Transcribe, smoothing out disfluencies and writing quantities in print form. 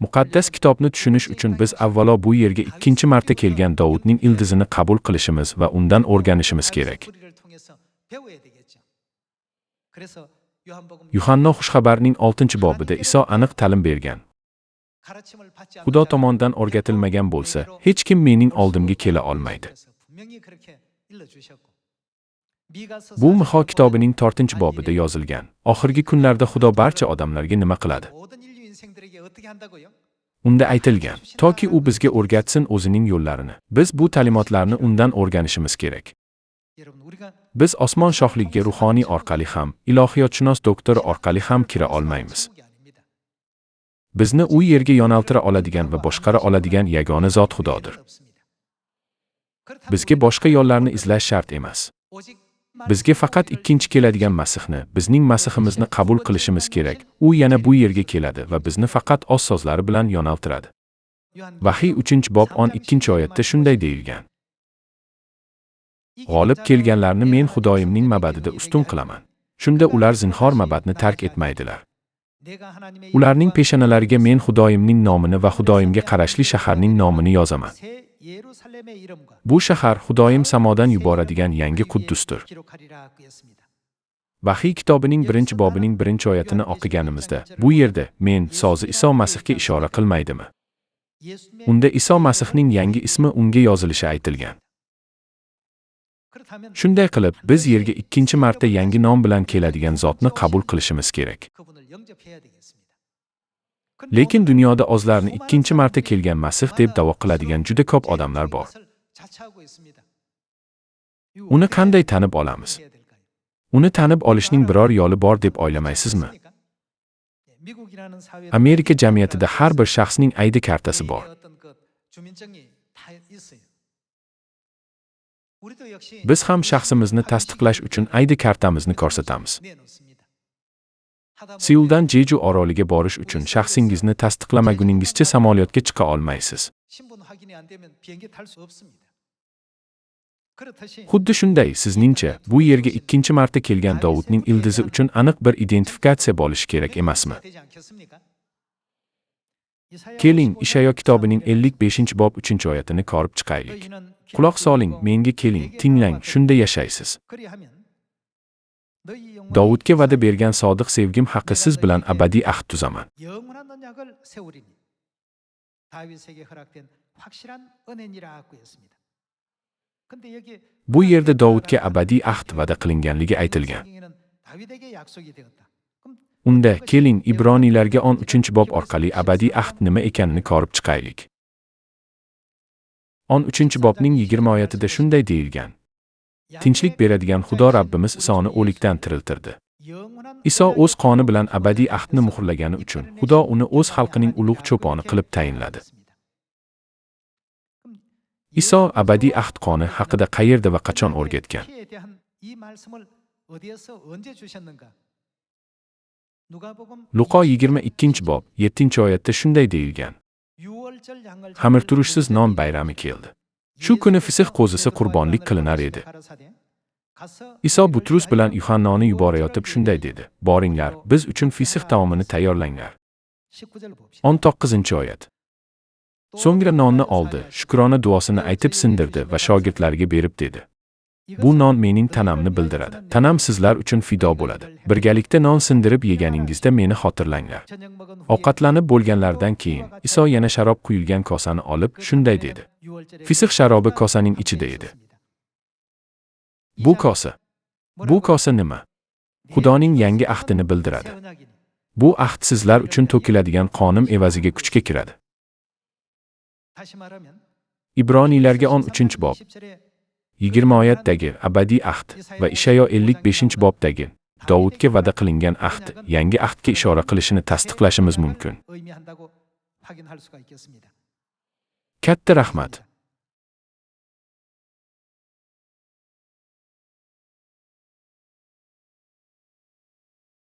Muqaddas kitobni tushunish uchun biz avvalo bu yerga ikkinchi marta kelgan Davudning ildizini qabul qilishimiz va undan o'rganishimiz kerak. Yuhanna xushxabarning 6-bobida Iso aniq ta'lim bergan. Xudo tomonidan o'rgatilmagan bo'lsa, hech kim mening oldimga kela olmaydi. Bu Miho kitobining 4-bobida yozilgan. Oxirgi kunlarda Xudo barcha odamlarga nima qiladi? Unda aytilgan, toki u bizga o'rgatsin o'zining yo'llarini. Biz bu ta'limotlarni undan o'rganishimiz kerak. Biz osmon shohligiga ruhoniy orqali ham, ilohiyotshunos doktori orqali ham kira olmaymiz. Bizni u yerga yo'naltira oladigan va boshqara oladigan yagona zot Xudodir. Bizga boshqa yo'llarni izlash shart emas. Bizga faqat ikkinchi keladigan Masihni, bizning Masihimizni qabul qilishimiz kerak. U yana bu yerga keladi va bizni faqat oz so'zlari bilan yo'naltiradi. Vahiy 3-bob 12-oyatda shunday deyilgan. G'olib kelganlarni men Xudoyimning mabadida ustun qilaman. Shunda ular zinhor mabadni tark etmaydilar. Ularning peshonalariga men Xudoyimning nomini va Xudoyimga qarashli shaharning nomini yozaman. Bu shahar Xudoyim samodan yuboradigan yangi Quddusdir. Vahiy kitobining 1-bobining 1-oyatini o'qiganimizda, bu yerda men so'zi Iso Masihga ishora qilmaydimi? Unda Iso Masihning yangi ismi unga yozilishi aytilgan. Shunday qilib, biz yerga ikkinchi marta yangi nom bilan keladigan zotni qabul qilishimiz kerak. Lekin dunyoda o'zlarini ikkinchi marta kelgan Masih deb da'vo qiladigan juda ko'p odamlar bor. Uni qanday tanib olamiz? Uni tanib olishning biror yo'li bor deb o'ylamaysizmi? Amerika jamiyatida har bir shaxsning ID kartasi bor. Biz ham shaxsimizni tasdiqlash uchun ID kartamizni ko'rsatamiz. Seuldan Jeju oroliga borish uchun shaxsingizni tasdiqlamaguningizcha samolyotga chiqa olmaysiz. Xuddi shunday, sizningcha, bu yerga ikkinchi marta kelgan Davudning ildizi uchun aniq bir identifikatsiya bo'lishi kerak emasmi? Keling, Ishayo kitobining 55-bob 3-oyatini ko'rib chiqaylik. Quloq soling, menga keling, tinglang, shunda yashaysiz. Davudga va'da bergan sodiq sevgim haqqi siz bilan abadiy ahd tuzaman. Bu yerda Davudga abadiy ahd va'da qilinganligi aytilgan. Unda keling Ibroniylarga 13-bob orqali abadiy ahd nima ekanini ko'rib chiqaylik. 13-bobning 20-oyatida shunday deyilgan. Tinchlik beradigan Xudo Rabbimiz Isoni o'likdan tiriltirdi. Iso o'z qoni bilan abadiy ahdni muhrlagani uchun Xudo uni o'z xalqining ulug' cho'poni qilib tayinladi. Iso abadiy ahd qoni haqida qayerda va qachon o'rgatgan? Luqo 22-bob 7-oyatda shunday deyilgan. Xamirturishsiz non bayrami keldi. Shu kuni Fisix qo'zisi qurbonlik qilinar edi. Iso Butrus bilan Yuhannoni yuborayotib shunday dedi. Boringlar, biz uchun Fisix taomini tayyorlanglar. 19-oyat. So'ngra nonni oldi, shukrona duosini aytib sindirdi va shogirdlariga berib dedi. Bu non mening tanamni bildiradi. Tanam sizlar uchun fido bo'ladi. Birgalikda non sindirib yeganingizda meni xotirlanglar. Ovqatlanib bo'lganlardan keyin Iso yana sharob quyilgan kosani olib shunday dedi. Fisix sharobi kosaning ichida edi. Bu kosa nima? Xudoning yangi ahdini bildiradi. Bu ahd sizlar uchun to'kiladigan qonim evaziga kuchga kiradi. Ibroniylarga 13-bob 20-oyatdagi abadiy ahd va Ishayo 55-bobdagi Davudga va'da qilingan ahd yangi ahdga ishora qilishini tasdiqlashimiz mumkin. Katta rahmat.